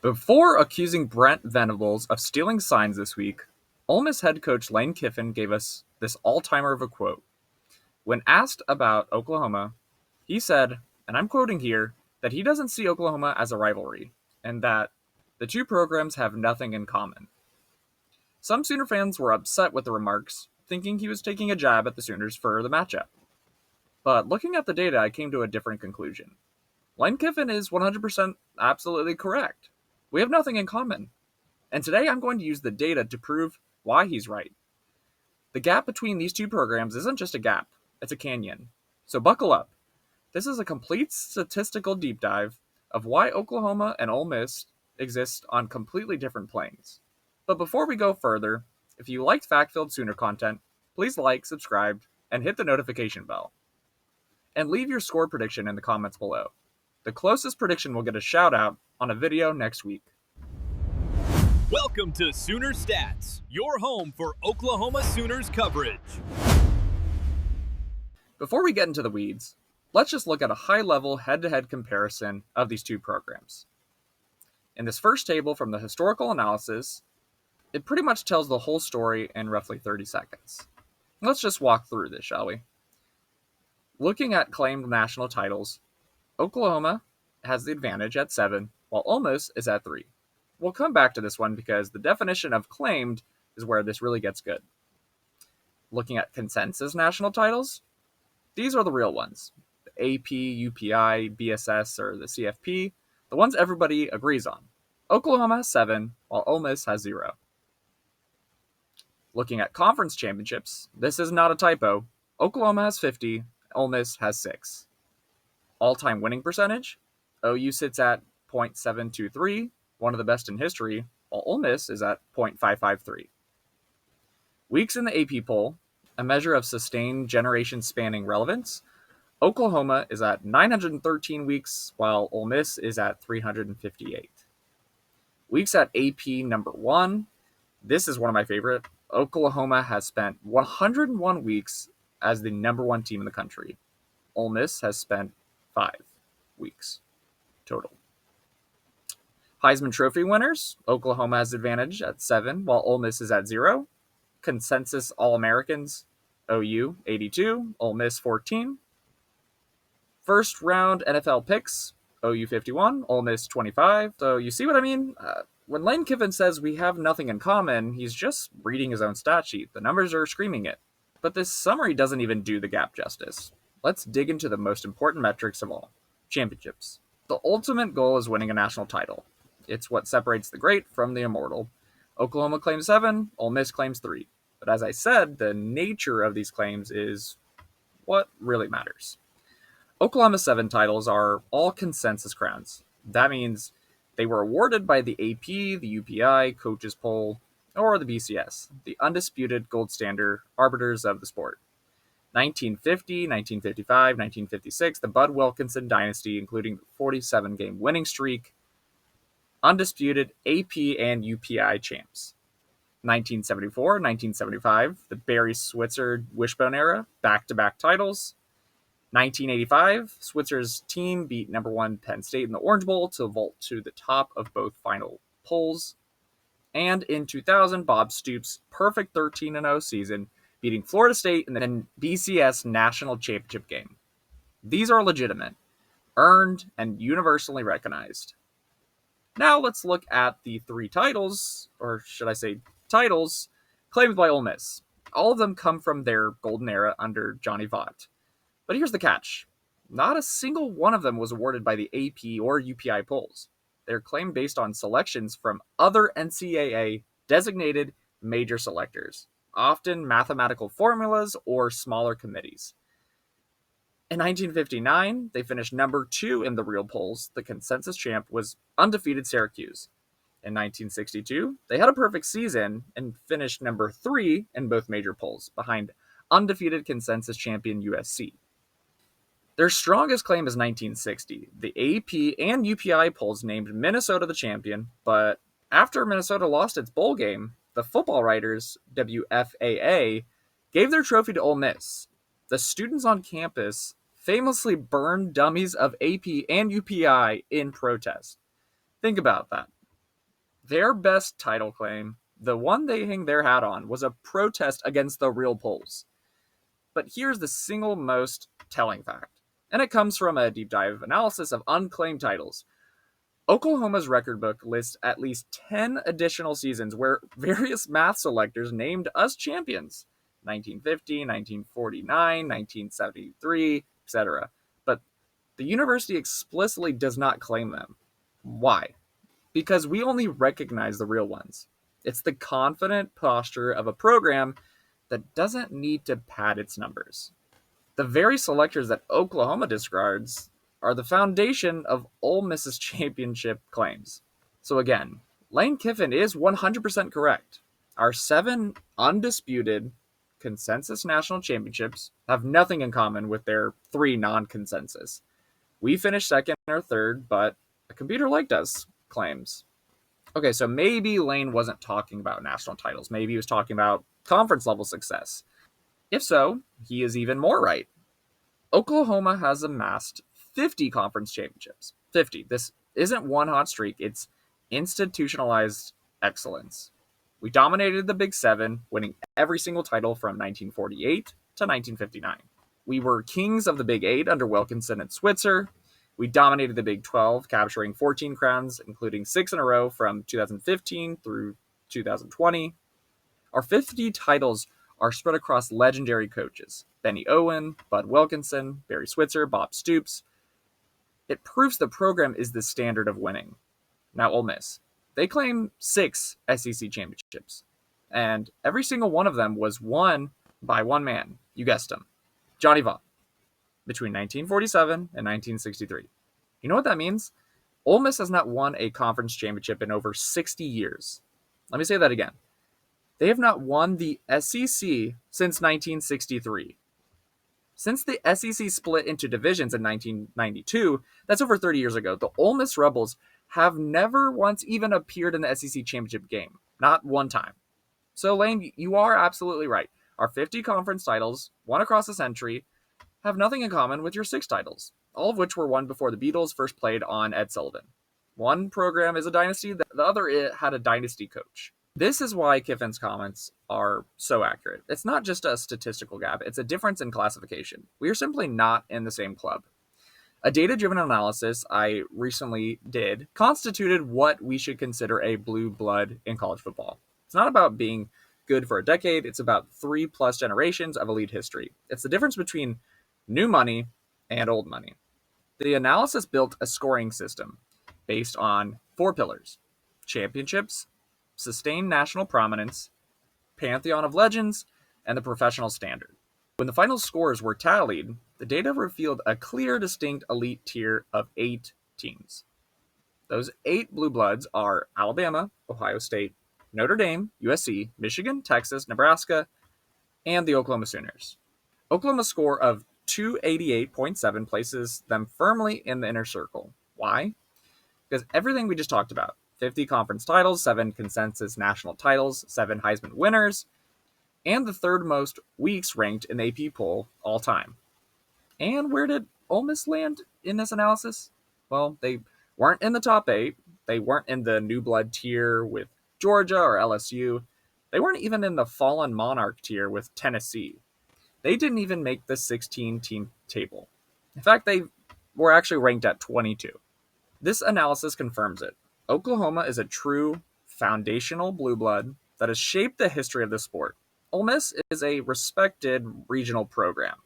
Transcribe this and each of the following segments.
Before accusing Brent Venables of stealing signs this week, Ole Miss head coach Lane Kiffin gave us this all-timer of a quote. When asked about Oklahoma, he said, and I'm quoting here, that he doesn't see Oklahoma as a rivalry, and that the two programs have nothing in common. Some Sooner fans were upset with the remarks, thinking he was taking a jab at the Sooners for the matchup. But looking at the data, I came to a different conclusion. Lane Kiffin is 100% absolutely correct. We have nothing in common. And today I'm going to use the data to prove why he's right. The gap between these two programs isn't just a gap, it's a canyon. So buckle up. This is a complete statistical deep dive of why Oklahoma and Ole Miss exist on completely different planes. But before we go further, if you liked fact-filled Sooner content, please like, subscribe, and hit the notification bell. And leave your score prediction in the comments below. The closest prediction will get a shout out on a video next week. Welcome to Sooner Stats, your home for Oklahoma Sooners coverage. Before we get into the weeds, let's just look at a high-level head-to-head comparison of these two programs. In this first table from the historical analysis, it pretty much tells the whole story in roughly 30 seconds. Let's just walk through this, shall we? Looking at claimed national titles, Oklahoma has the advantage at 7, while Ole Miss is at 3. We'll come back to this one because the definition of claimed is where this really gets good. Looking at consensus national titles, these are the real ones. The AP, UPI, BSS, or the CFP, the ones everybody agrees on. Oklahoma has 7, while Ole Miss has 0. Looking at conference championships, this is not a typo. Oklahoma has 50, Ole Miss has 6. All-time winning percentage, OU sits at .723, one of the best in history, while Ole Miss is at .553. Weeks in the AP poll, a measure of sustained generation-spanning relevance, Oklahoma is at 913 weeks, while Ole Miss is at 358. Weeks at AP number 1, this is one of my favorite. Oklahoma has spent 101 weeks as the number 1 team in the country. Ole Miss has spent 5 weeks total. Heisman Trophy winners, Oklahoma has advantage at 7, while Ole Miss is at 0. Consensus All-Americans, OU 82, Ole Miss 14. First round NFL picks, OU 51, Ole Miss 25. So you see what I mean? When Lane Kiffin says we have nothing in common, he's just reading his own stat sheet. The numbers are screaming it. But this summary doesn't even do the gap justice. Let's dig into the most important metrics of all, championships. The ultimate goal is winning a national title. It's what separates the great from the immortal. Oklahoma claims 7, Ole Miss claims 3. But as I said, the nature of these claims is what really matters. Oklahoma's 7 titles are all consensus crowns. That means they were awarded by the AP, the UPI, Coaches Poll, or the BCS, the undisputed gold standard arbiters of the sport. 1950, 1955, 1956, the Bud Wilkinson dynasty, including the 47-game winning streak, undisputed AP and UPI champs. 1974, 1975, the Barry Switzer Wishbone era, back-to-back titles. 1985, Switzer's team beat number 1 Penn State in the Orange Bowl to vault to the top of both final polls. And in 2000, Bob Stoops' perfect 13-0 season, beating Florida State in the BCS National Championship game. These are legitimate, earned, and universally recognized. Now let's look at the 3 titles, or should I say titles, claimed by Ole Miss. All of them come from their golden era under Johnny Vaught. But here's the catch. Not a single one of them was awarded by the AP or UPI polls. They're claimed based on selections from other NCAA designated major selectors, often mathematical formulas or smaller committees. In 1959, they finished number 2 in the real polls. The consensus champ was undefeated Syracuse. In 1962, they had a perfect season and finished number 3 in both major polls, behind undefeated consensus champion USC. Their strongest claim is 1960. The AP and UPI polls named Minnesota the champion, but after Minnesota lost its bowl game, the football writers, WFAA, gave their trophy to Ole Miss. The students on campus famously burned dummies of AP and UPI in protest. Think about that. Their best title claim, the one they hang their hat on, was a protest against the real polls. But here's the single most telling fact, and it comes from a deep dive analysis of unclaimed titles. Oklahoma's record book lists at least 10 additional seasons where various math selectors named us champions. 1950, 1949, 1973, etc. But the university explicitly does not claim them. Why? Because we only recognize the real ones. It's the confident posture of a program that doesn't need to pad its numbers. The very selectors that Oklahoma discards are the foundation of Ole Miss's championship claims. So again, Lane Kiffin is 100% correct. Our 7 undisputed consensus national championships have nothing in common with their 3 non-consensus. We finished second or third, but a computer liked us claims. Okay, so maybe Lane wasn't talking about national titles. Maybe he was talking about conference level success. If so, he is even more right. Oklahoma has amassed 50 conference championships. 50. This isn't one hot streak, it's institutionalized excellence. We dominated the Big Seven, winning every single title from 1948 to 1959. We were kings of the Big Eight under Wilkinson and Switzer. We dominated the Big 12, capturing 14 crowns, including 6 in a row from 2015 through 2020. Our 50 titles are spread across legendary coaches: Benny Owen, Bud Wilkinson, Barry Switzer, Bob Stoops. It proves the program is the standard of winning. Now, Ole Miss. They claim 6 SEC championships, and every single one of them was won by one man. You guessed him, Johnny Vaught, between 1947 and 1963. You know what that means? Ole Miss has not won a conference championship in over 60 years. Let me say that again. They have not won the SEC since 1963. Since the SEC split into divisions in 1992, that's over 30 years ago, the Ole Miss Rebels have never once even appeared in the SEC championship game. Not one time. So, Lane, you are absolutely right. Our 50 conference titles, won across the century, have nothing in common with your 6 titles, all of which were won before the Beatles first played on Ed Sullivan. One program is a dynasty, the other had a dynasty coach. This is why Kiffin's comments are so accurate. It's not just a statistical gap, it's a difference in classification. We are simply not in the same club. A data-driven analysis I recently did constituted what we should consider a blue blood in college football. It's not about being good for a decade, it's about 3+ generations of elite history. It's the difference between new money and old money. The analysis built a scoring system based on 4 pillars: championships, sustained national prominence, pantheon of legends, and the professional standard. When the final scores were tallied, the data revealed a clear, distinct elite tier of 8 teams. Those 8 blue bloods are Alabama, Ohio State, Notre Dame, USC, Michigan, Texas, Nebraska, and the Oklahoma Sooners. Oklahoma's score of 288.7 places them firmly in the inner circle. Why? Because everything we just talked about: 50 conference titles, 7 consensus national titles, 7 Heisman winners, and the 3rd most weeks ranked in the AP poll all time. And where did Ole Miss land in this analysis? Well, they weren't in the top 8. They weren't in the new blood tier with Georgia or LSU. They weren't even in the fallen monarch tier with Tennessee. They didn't even make the 16-team table. In fact, they were actually ranked at 22. This analysis confirms it. Oklahoma is a true foundational blue blood that has shaped the history of the sport. Ole Miss is a respected regional program.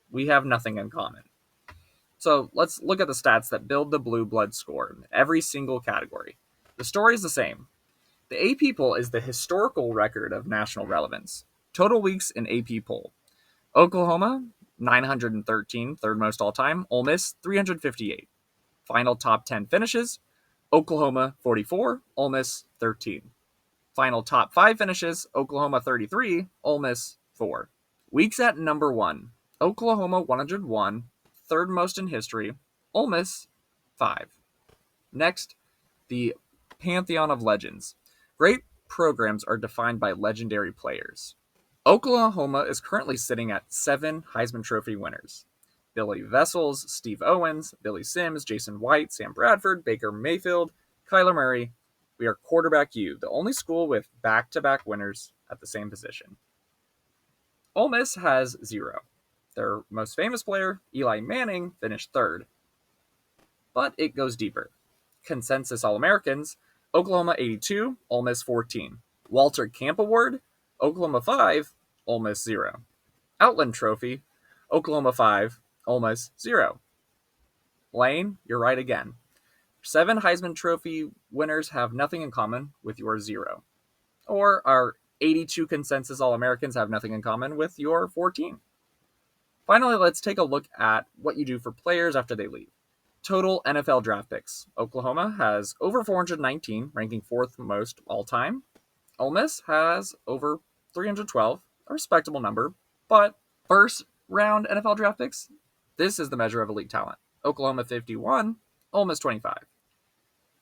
We have nothing in common. So let's look at the stats that build the blue blood score in every single category. The story is the same. The AP poll is the historical record of national relevance. Total weeks in AP poll: Oklahoma, 913, 3rd most all time. Ole Miss, 358. Final top 10 finishes: Oklahoma 44, Ole Miss 13. Final top 5 finishes: Oklahoma 33, Ole Miss 4. Weeks at number 1: Oklahoma 101, 3rd most in history. Ole Miss 5. Next, the pantheon of legends. Great programs are defined by legendary players. Oklahoma is currently sitting at 7 Heisman Trophy winners: Billy Vessels, Steve Owens, Billy Sims, Jason White, Sam Bradford, Baker Mayfield, Kyler Murray, We are quarterback U, the only school with back-to-back winners at the same position. Ole Miss has 0. Their most famous player, Eli Manning, finished 3rd. But it goes deeper. Consensus All-Americans, Oklahoma 82, Ole Miss 14. Walter Camp Award, Oklahoma 5, Ole Miss 0. Outland Trophy, Oklahoma 5, Ole Miss 0. Lane, you're right again. 7 Heisman Trophy winners have nothing in common with your 0. Or our 82 consensus All-Americans have nothing in common with your 14. Finally, let's take a look at what you do for players after they leave. Total NFL draft picks. Oklahoma has over 419, ranking 4th most all time. Ole Miss has over 312, a respectable number, but first round NFL draft picks, this is the measure of elite talent. Oklahoma 51, Ole Miss 25.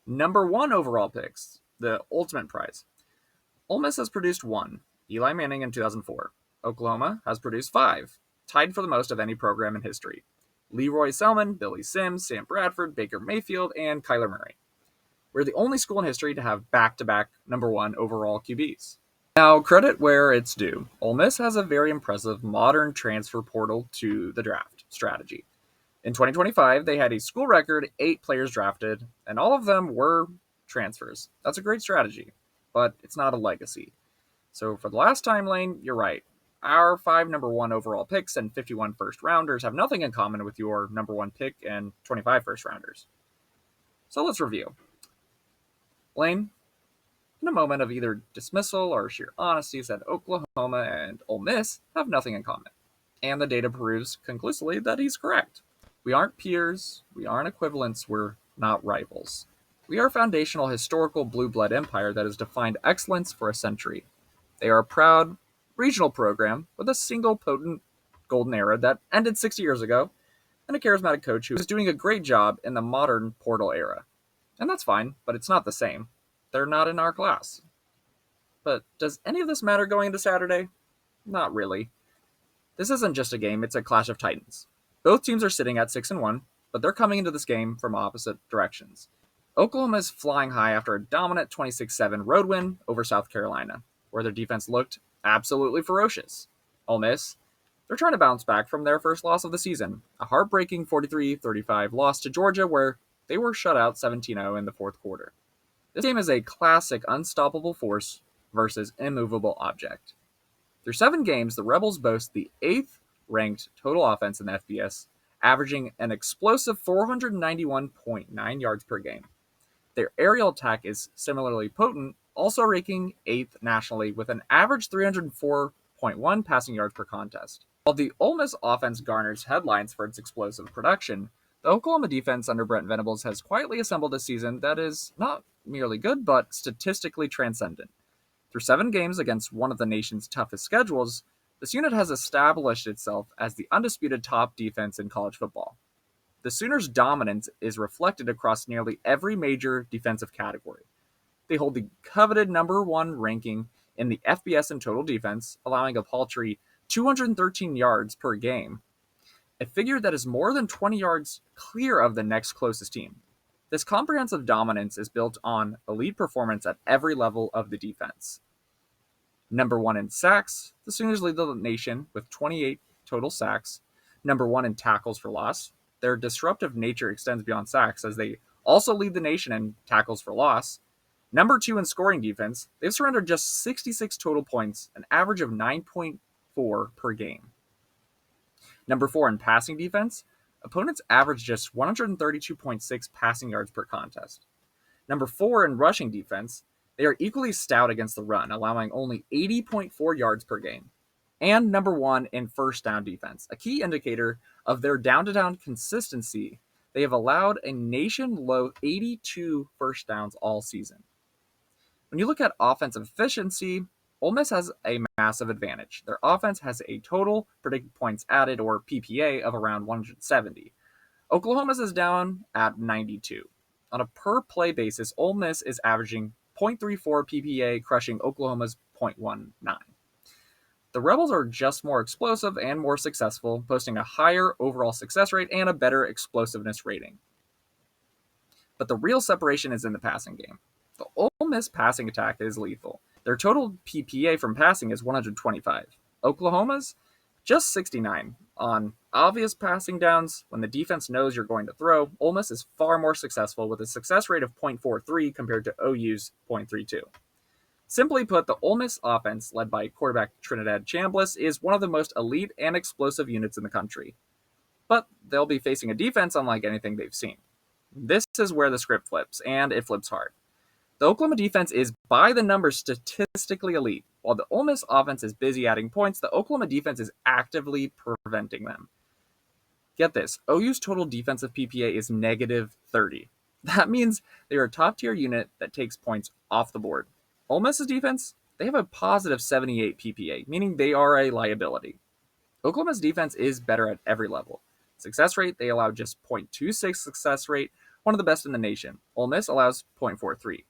Number 1 overall picks, the ultimate prize. Ole Miss has produced 1, Eli Manning in 2004. Oklahoma has produced 5, tied for the most of any program in history. Leroy Selman, Billy Sims, Sam Bradford, Baker Mayfield, and Kyler Murray. We're the only school in history to have back-to-back number 1 overall QBs. Now, credit where it's due. Ole Miss has a very impressive modern transfer portal to the draft strategy. In 2025, they had a school record 8 players drafted, and all of them were transfers. That's a great strategy, but it's not a legacy. So for the last time, Lane, you're right. Our 5 number 1 overall picks and 51 first rounders have nothing in common with your number 1 pick and 25 first rounders. So let's review. Lane, in a moment of either dismissal or sheer honesty, said Oklahoma and Ole Miss have nothing in common. And the data proves conclusively that he's correct. We aren't peers, we aren't equivalents, we're not rivals. We are a foundational historical blue blood empire that has defined excellence for a century. They are a proud regional program with a single potent golden era that ended 60 years ago, and a charismatic coach who is doing a great job in the modern portal era. And that's fine, but it's not the same. They're not in our class. But does any of this matter going into Saturday? Not really. This isn't just a game, it's a clash of titans. Both teams are sitting at 6-1, but they're coming into this game from opposite directions. Oklahoma is flying high after a dominant 26-7 road win over South Carolina, where their defense looked absolutely ferocious. Ole Miss, they're trying to bounce back from their first loss of the season, a heartbreaking 43-35 loss to Georgia where they were shut out 17-0 in the fourth quarter. This game is a classic unstoppable force versus immovable object. Through 7 games, the Rebels boast the 8th ranked total offense in the FBS, averaging an explosive 491.9 yards per game. Their aerial attack is similarly potent, also ranking 8th nationally with an average 304.1 passing yards per contest. While the Ole Miss offense garners headlines for its explosive production, the Oklahoma defense under Brent Venables has quietly assembled a season that is not merely good, but statistically transcendent. Through 7 games against one of the nation's toughest schedules, this unit has established itself as the undisputed top defense in college football. The Sooners' dominance is reflected across nearly every major defensive category. They hold the coveted number 1 ranking in the FBS in total defense, allowing a paltry 213 yards per game, a figure that is more than 20 yards clear of the next closest team. This comprehensive dominance is built on elite performance at every level of the defense. Number 1 in sacks, the Sooners lead the nation with 28 total sacks. Number 1 in tackles for loss. Their disruptive nature extends beyond sacks as they also lead the nation in tackles for loss. Number 2 in scoring defense, they've surrendered just 66 total points, an average of 9.4 per game. Number 4 in passing defense, opponents average just 132.6 passing yards per contest. Number 4 in rushing defense, they are equally stout against the run, allowing only 80.4 yards per game. And number 1 in first down defense, a key indicator of their down-to-down consistency. They have allowed a nation-low 82 first downs all season. When you look at offensive efficiency, Ole Miss has a massive advantage. Their offense has a total predicted points added, or PPA, of around 170. Oklahoma's is down at 92. On a per-play basis, Ole Miss is averaging 0.34 PPA, crushing Oklahoma's 0.19. The Rebels are just more explosive and more successful, posting a higher overall success rate and a better explosiveness rating. But the real separation is in the passing game. The Ole Miss passing attack is lethal. Their total PPA from passing is 125. Oklahoma's just 69. On obvious passing downs, when the defense knows you're going to throw, Ole Miss is far more successful with a success rate of 0.43 compared to OU's 0.32. Simply put, the Ole Miss offense, led by quarterback Trinidad Chambliss, is one of the most elite and explosive units in the country. But they'll be facing a defense unlike anything they've seen. This is where the script flips, and it flips hard. The Oklahoma defense is by the numbers statistically elite. While the Ole Miss offense is busy adding points, the Oklahoma defense is actively preventing them. Get this, OU's total defensive PPA is negative 30. That means they are a top-tier unit that takes points off the board. Ole Miss's defense, they have a positive 78 PPA, meaning they are a liability. Oklahoma's defense is better at every level. Success rate, they allow just 0.26 success rate, one of the best in the nation. Ole Miss allows 0.43.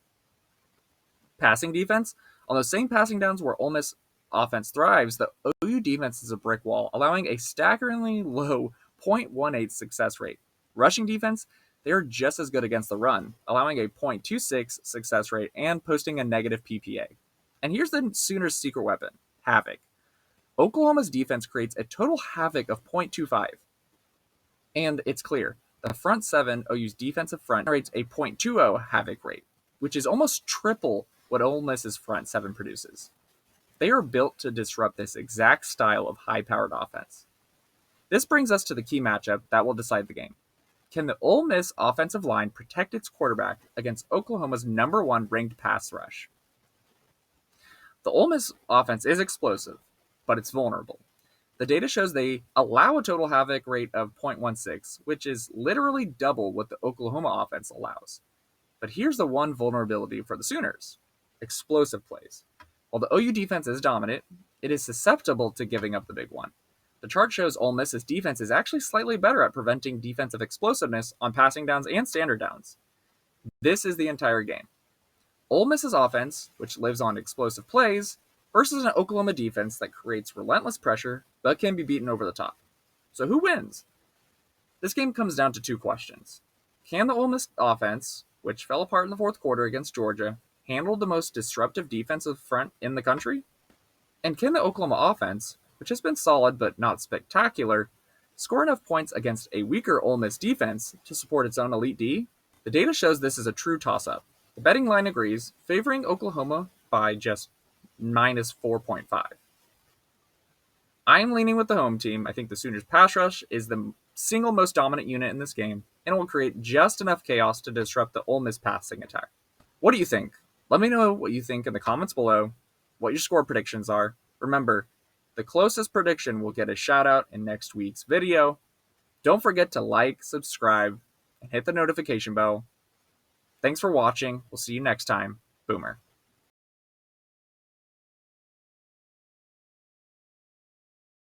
Passing defense, on those same passing downs where Ole Miss offense thrives, the OU defense is a brick wall, allowing a staggeringly low 0.18 success rate. Rushing defense, they are just as good against the run, allowing a 0.26 success rate and posting a negative PPA. And here's the Sooners' secret weapon, Havoc. Oklahoma's defense creates a total havoc of 0.25. And it's clear, the front seven, OU's defensive front, generates a 0.20 havoc rate, which is almost triple what Ole Miss's front seven produces. They are built to disrupt this exact style of high-powered offense. This brings us to the key matchup that will decide the game. Can the Ole Miss offensive line protect its quarterback against Oklahoma's number one ranked pass rush? The Ole Miss offense is explosive, but it's vulnerable. The data shows they allow a total havoc rate of 0.16, which is literally double what the Oklahoma offense allows. But here's the one vulnerability for the Sooners: explosive plays. While the OU defense is dominant, it is susceptible to giving up the big one. The chart shows Ole Miss's defense is actually slightly better at preventing defensive explosiveness on passing downs and standard downs. This is the entire game. Ole Miss's offense, which lives on explosive plays, versus an Oklahoma defense that creates relentless pressure but can be beaten over the top. So who wins? This game comes down to two questions. Can the Ole Miss offense, which fell apart in the fourth quarter against Georgia, handle the most disruptive defensive front in the country? And can the Oklahoma offense, which has been solid but not spectacular, score enough points against a weaker Ole Miss defense to support its own elite D? The data shows this is a true toss-up. The betting line agrees, favoring Oklahoma by just minus 4.5. I'm leaning with the home team. I think the Sooners' pass rush is the single most dominant unit in this game, and it will create just enough chaos to disrupt the Ole Miss passing attack. What do you think? Let me know what you think in the comments below, what your score predictions are. Remember, the closest prediction will get a shout out in next week's video. Don't forget to like, subscribe, and hit the notification bell. Thanks for watching. We'll see you next time. Boomer.